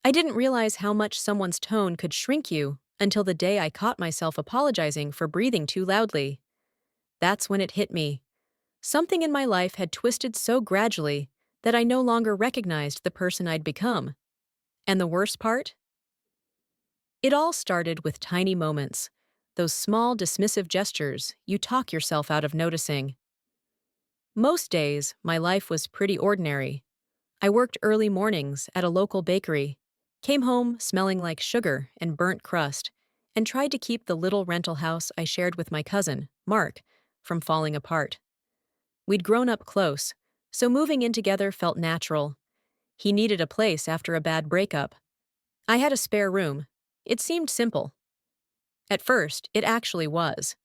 I didn't realize how much someone's tone could shrink you until the day I caught myself apologizing for breathing too loudly. That's when it hit me. Something in my life had twisted so gradually that I no longer recognized the person I'd become. And the worst part? It all started with tiny moments, those small dismissive gestures you talk yourself out of noticing. Most days, my life was pretty ordinary. I worked early mornings at a local bakery, came home smelling like sugar and burnt crust, and tried to keep the little rental house I shared with my cousin, Mark, from falling apart. We'd grown up close, so moving in together felt natural. He needed a place after a bad breakup. I had a spare room. It seemed simple. At first, it actually was.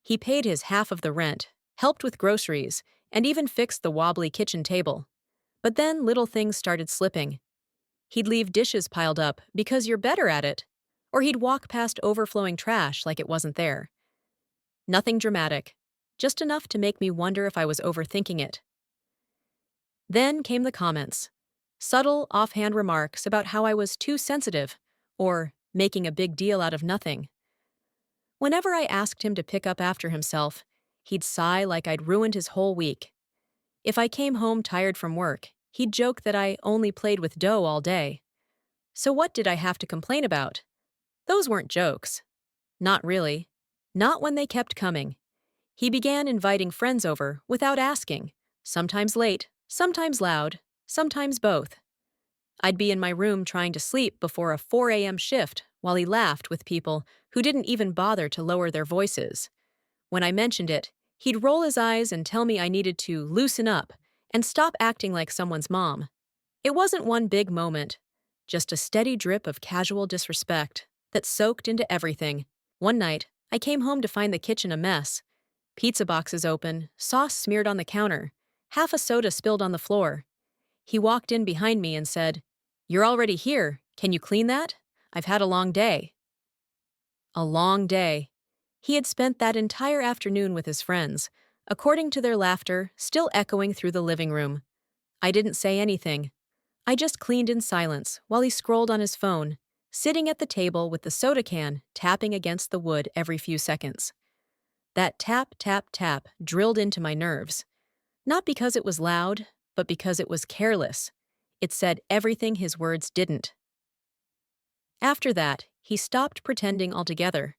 He paid his half of the rent, helped with groceries, and even fixed the wobbly kitchen table. But then little things started slipping. He'd leave dishes piled up because you're better at it, or he'd walk past overflowing trash like it wasn't there. Nothing dramatic, just enough to make me wonder if I was overthinking it. Then came the comments. Subtle, offhand remarks about how I was too sensitive, or making a big deal out of nothing. Whenever I asked him to pick up after himself, he'd sigh like I'd ruined his whole week. If I came home tired from work, he'd joke that I only played with dough all day. So what did I have to complain about? Those weren't jokes. Not really. Not when they kept coming. He began inviting friends over without asking, sometimes late, sometimes loud, sometimes both. I'd be in my room trying to sleep before a 4 a.m. shift while he laughed with people who didn't even bother to lower their voices. When I mentioned it, he'd roll his eyes and tell me I needed to loosen up and stop acting like someone's mom. It wasn't one big moment, just a steady drip of casual disrespect that soaked into everything. One night, I came home to find the kitchen a mess. Pizza boxes open, sauce smeared on the counter, half a soda spilled on the floor. He walked in behind me and said, "You're already here. Can you clean that? I've had a long day." A long day. He had spent that entire afternoon with his friends, according to their laughter still echoing through the living room. I didn't say anything. I just cleaned in silence while he scrolled on his phone, sitting at the table with the soda can tapping against the wood every few seconds. That tap, tap, tap drilled into my nerves. Not because it was loud, but because it was careless. It said everything his words didn't. After that, he stopped pretending altogether.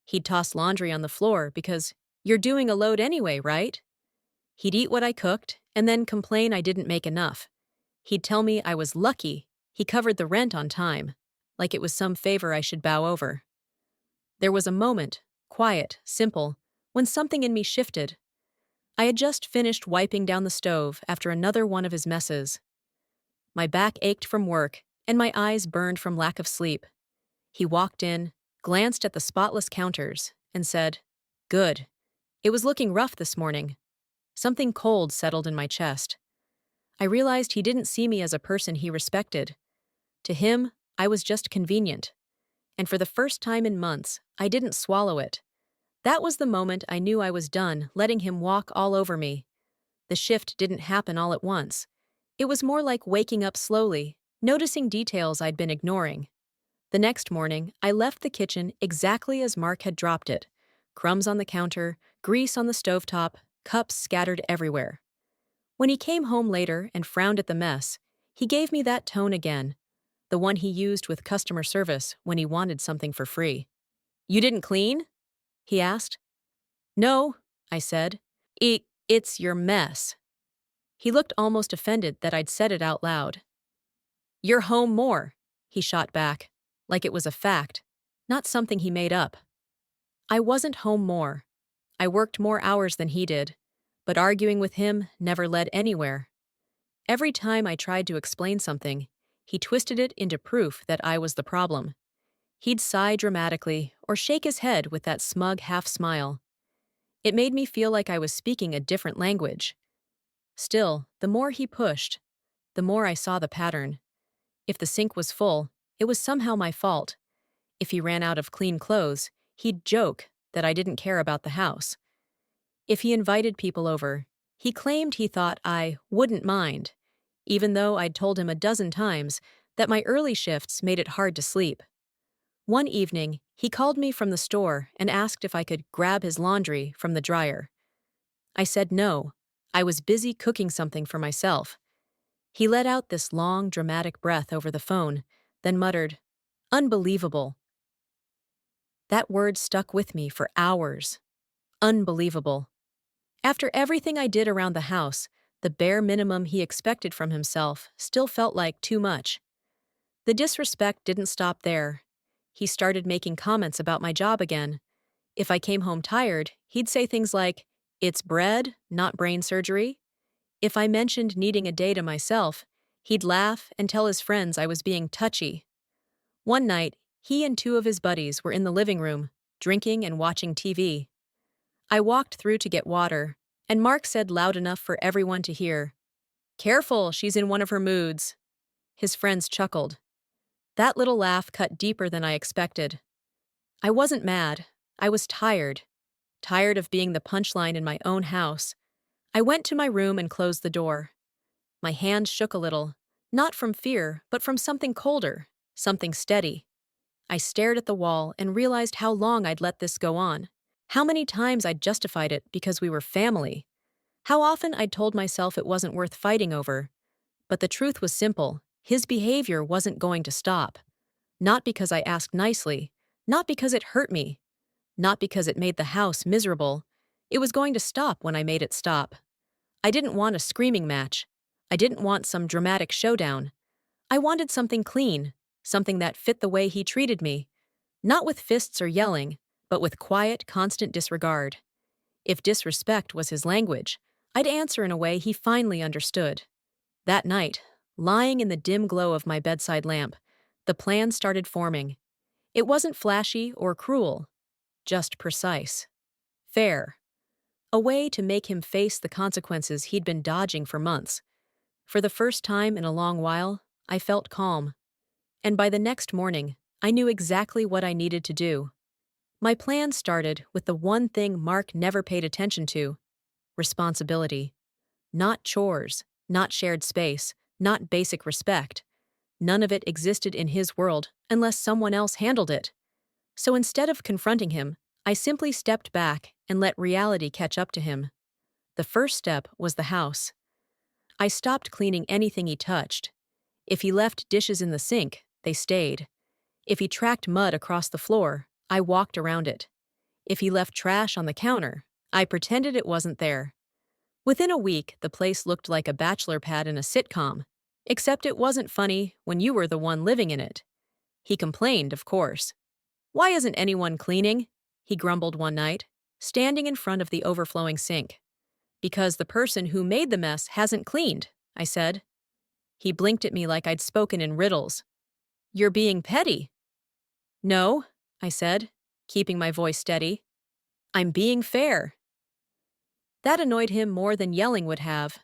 He'd toss laundry on the floor because you're doing a load anyway, right? He'd eat what I cooked and then complain I didn't make enough. He'd tell me I was lucky he covered the rent on time, like it was some favor I should bow over. There was a moment, quiet, simple, when something in me shifted. I had just finished wiping down the stove after another one of his messes. My back ached from work, and my eyes burned from lack of sleep. He walked in, glanced at the spotless counters, and said, "Good. It was looking rough this morning." Something cold settled in my chest. I realized he didn't see me as a person he respected. To him, I was just convenient. And for the first time in months, I didn't swallow it. That was the moment I knew I was done letting him walk all over me. The shift didn't happen all at once. It was more like waking up slowly, noticing details I'd been ignoring. The next morning, I left the kitchen exactly as Mark had dropped it. Crumbs on the counter, grease on the stovetop, cups scattered everywhere. When he came home later and frowned at the mess, he gave me that tone again, the one he used with customer service when he wanted something for free. "You didn't clean?" he asked. "No," I said. It's your mess." He looked almost offended that I'd said it out loud. "You're home more," he shot back, like it was a fact, not something he made up. I wasn't home more. I worked more hours than he did, but arguing with him never led anywhere. Every time I tried to explain something, he twisted it into proof that I was the problem. He'd sigh dramatically or shake his head with that smug half-smile. It made me feel like I was speaking a different language. Still, the more he pushed, the more I saw the pattern. If the sink was full, it was somehow my fault. If he ran out of clean clothes, he'd joke that I didn't care about the house. If he invited people over, he claimed he thought I wouldn't mind, even though I'd told him a dozen times that my early shifts made it hard to sleep. One evening, he called me from the store and asked if I could grab his laundry from the dryer. I said no. I was busy cooking something for myself. He let out this long, dramatic breath over the phone, then muttered, "Unbelievable." That word stuck with me for hours. Unbelievable. After everything I did around the house, the bare minimum he expected from himself still felt like too much. The disrespect didn't stop there. He started making comments about my job again. If I came home tired, he'd say things like, "It's bread, not brain surgery." If I mentioned needing a day to myself, he'd laugh and tell his friends I was being touchy. One night, he and two of his buddies were in the living room, drinking and watching TV. I walked through to get water, and Mark said loud enough for everyone to hear, "Careful, she's in one of her moods." His friends chuckled. That little laugh cut deeper than I expected. I wasn't mad. I was tired. Tired of being the punchline in my own house. I went to my room and closed the door. My hands shook a little, not from fear, but from something colder, something steady. I stared at the wall and realized how long I'd let this go on. How many times I'd justified it because we were family. How often I'd told myself it wasn't worth fighting over. But the truth was simple. His behavior wasn't going to stop. Not because I asked nicely. Not because it hurt me. Not because it made the house miserable. It was going to stop when I made it stop. I didn't want a screaming match. I didn't want some dramatic showdown. I wanted something clean, something that fit the way he treated me. Not with fists or yelling, but with quiet, constant disregard. If disrespect was his language, I'd answer in a way he finally understood. That night, lying in the dim glow of my bedside lamp, the plan started forming. It wasn't flashy or cruel, just precise. Fair. A way to make him face the consequences he'd been dodging for months. For the first time in a long while, I felt calm. And by the next morning, I knew exactly what I needed to do. My plan started with the one thing Mark never paid attention to: responsibility. Not chores, not shared space, not basic respect. None of it existed in his world unless someone else handled it. So instead of confronting him, I simply stepped back and let reality catch up to him. The first step was the house. I stopped cleaning anything he touched. If he left dishes in the sink, they stayed. If he tracked mud across the floor, I walked around it. If he left trash on the counter, I pretended it wasn't there. Within a week, the place looked like a bachelor pad in a sitcom, except it wasn't funny when you were the one living in it. He complained, of course. "Why isn't anyone cleaning?" he grumbled one night, standing in front of the overflowing sink. "Because the person who made the mess hasn't cleaned," I said. He blinked at me like I'd spoken in riddles. "You're being petty." "No," I said, keeping my voice steady. "I'm being fair." That annoyed him more than yelling would have.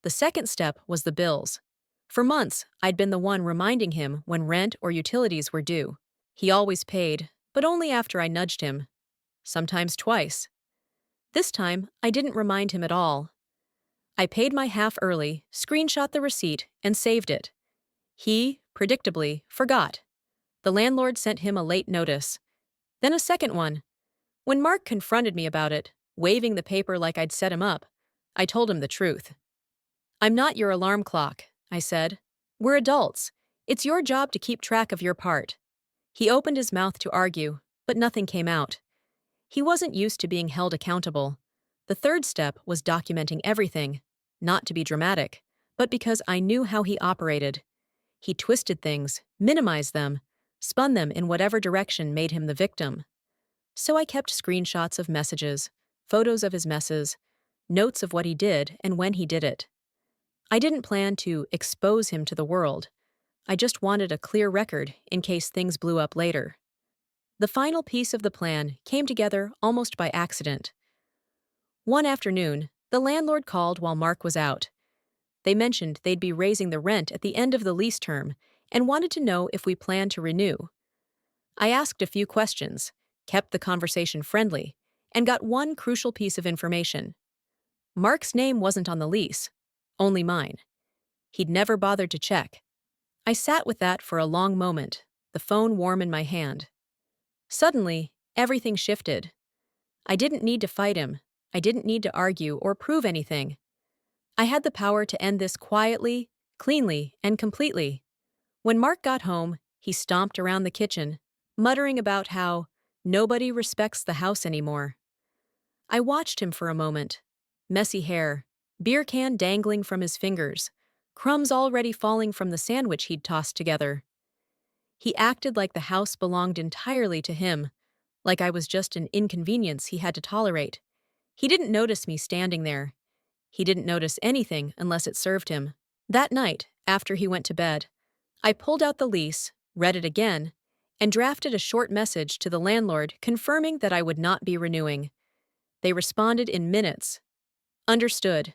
The second step was the bills. For months, I'd been the one reminding him when rent or utilities were due. He always paid, but only after I nudged him. Sometimes twice. This time, I didn't remind him at all. I paid my half early, screenshot the receipt, and saved it. He, predictably, forgot. The landlord sent him a late notice. Then a second one. When Mark confronted me about it, waving the paper like I'd set him up, I told him the truth. "I'm not your alarm clock," I said. "We're adults. It's your job to keep track of your part." He opened his mouth to argue, but nothing came out. He wasn't used to being held accountable. The third step was documenting everything, not to be dramatic, but because I knew how he operated. He twisted things, minimized them, spun them in whatever direction made him the victim. So I kept screenshots of messages, photos of his messes, notes of what he did and when he did it. I didn't plan to expose him to the world. I just wanted a clear record in case things blew up later. The final piece of the plan came together almost by accident. One afternoon, the landlord called while Mark was out. They mentioned they'd be raising the rent at the end of the lease term and wanted to know if we planned to renew. I asked a few questions, kept the conversation friendly, and got one crucial piece of information. Mark's name wasn't on the lease, only mine. He'd never bothered to check. I sat with that for a long moment, the phone warm in my hand. Suddenly, everything shifted. I didn't need to fight him. I didn't need to argue or prove anything. I had the power to end this quietly, cleanly, and completely. When Mark got home, he stomped around the kitchen, muttering about how nobody respects the house anymore. I watched him for a moment. Messy hair, beer can dangling from his fingers, crumbs already falling from the sandwich he'd tossed together. He acted like the house belonged entirely to him, like I was just an inconvenience he had to tolerate. He didn't notice me standing there. He didn't notice anything unless it served him. That night, after he went to bed, I pulled out the lease, read it again, and drafted a short message to the landlord confirming that I would not be renewing. They responded in minutes. Understood.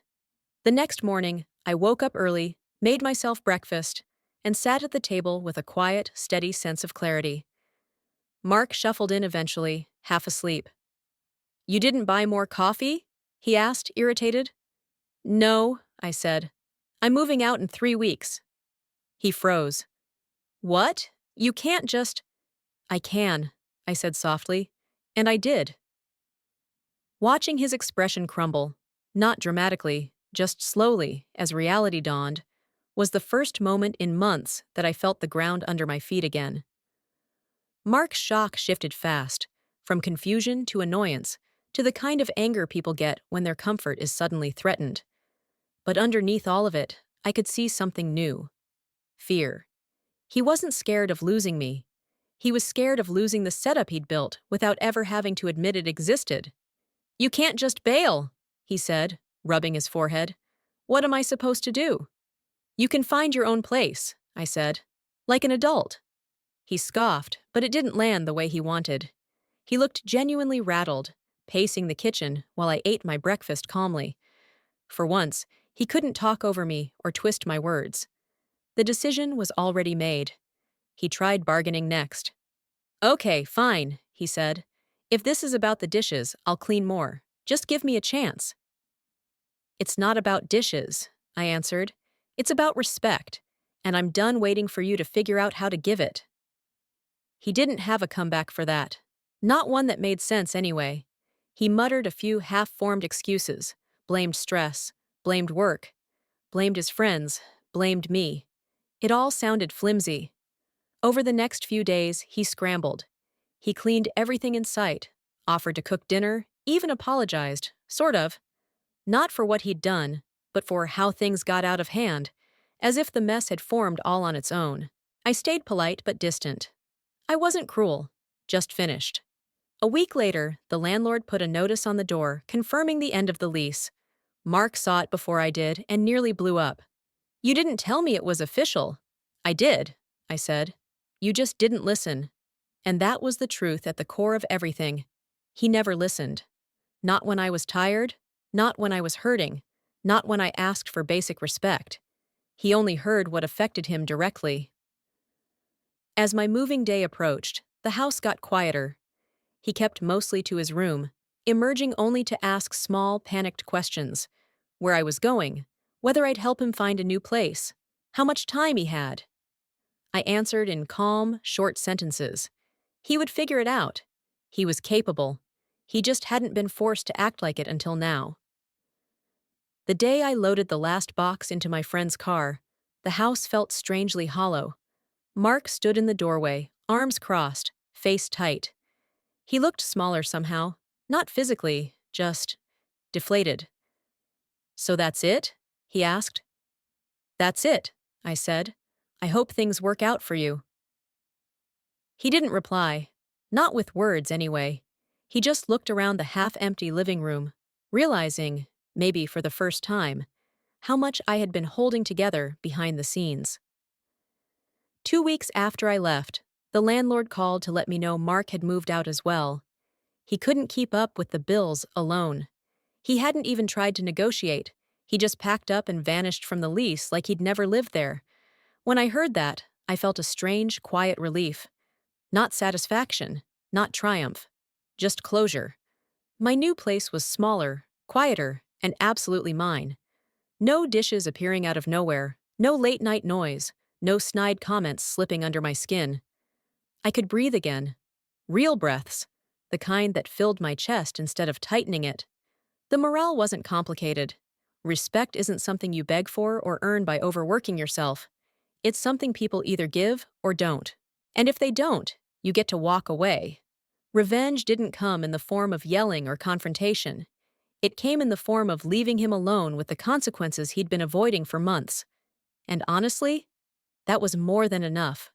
The next morning, I woke up early, made myself breakfast, and sat at the table with a quiet, steady sense of clarity. Mark shuffled in eventually, half asleep. "You didn't buy more coffee?" he asked, irritated. "No," I said. "I'm moving out in 3 weeks." He froze. "What? You can't just—" "I can," I said softly, and I did. Watching his expression crumble, not dramatically, just slowly, as reality dawned, was the first moment in months that I felt the ground under my feet again. Mark's shock shifted fast, from confusion to annoyance, to the kind of anger people get when their comfort is suddenly threatened. But underneath all of it, I could see something new. Fear. He wasn't scared of losing me. He was scared of losing the setup he'd built without ever having to admit it existed. "You can't just bail," he said, rubbing his forehead. "What am I supposed to do?" "You can find your own place," I said. "Like an adult." He scoffed, but it didn't land the way he wanted. He looked genuinely rattled, pacing the kitchen while I ate my breakfast calmly. For once, he couldn't talk over me or twist my words. The decision was already made. He tried bargaining next. "Okay, fine," he said. "If this is about the dishes, I'll clean more. Just give me a chance." "It's not about dishes," I answered. "It's about respect, and I'm done waiting for you to figure out how to give it." He didn't have a comeback for that. Not one that made sense anyway. He muttered a few half-formed excuses, blamed stress, blamed work, blamed his friends, blamed me. It all sounded flimsy. Over the next few days, he scrambled. He cleaned everything in sight, offered to cook dinner, even apologized, sort of. Not for what he'd done, but for how things got out of hand, as if the mess had formed all on its own. I stayed polite but distant. I wasn't cruel, just finished. A week later, the landlord put a notice on the door confirming the end of the lease. Mark saw it before I did and nearly blew up. "You didn't tell me it was official." "I did," I said. "You just didn't listen." And that was the truth at the core of everything. He never listened. Not when I was tired, not when I was hurting, not when I asked for basic respect. He only heard what affected him directly. As my moving day approached, the house got quieter. He kept mostly to his room, emerging only to ask small, panicked questions. Where I was going, whether I'd help him find a new place, how much time he had. I answered in calm, short sentences. He would figure it out. He was capable. He just hadn't been forced to act like it until now. The day I loaded the last box into my friend's car, the house felt strangely hollow. Mark stood in the doorway, arms crossed, face tight. He looked smaller somehow, not physically, just deflated. "So that's it?" he asked. "That's it," I said. "I hope things work out for you." He didn't reply. Not with words, anyway. He just looked around the half-empty living room, realizing, maybe for the first time, how much I had been holding together behind the scenes. 2 weeks after I left, the landlord called to let me know Mark had moved out as well. He couldn't keep up with the bills alone. He hadn't even tried to negotiate. He just packed up and vanished from the lease like he'd never lived there. When I heard that, I felt a strange, quiet relief. Not satisfaction, not triumph, just closure. My new place was smaller, quieter, and absolutely mine. No dishes appearing out of nowhere, no late-night noise, no snide comments slipping under my skin. I could breathe again. Real breaths, the kind that filled my chest instead of tightening it. The morale wasn't complicated. Respect isn't something you beg for or earn by overworking yourself. It's something people either give or don't. And if they don't, you get to walk away. Revenge didn't come in the form of yelling or confrontation. It came in the form of leaving him alone with the consequences he'd been avoiding for months. And honestly, that was more than enough.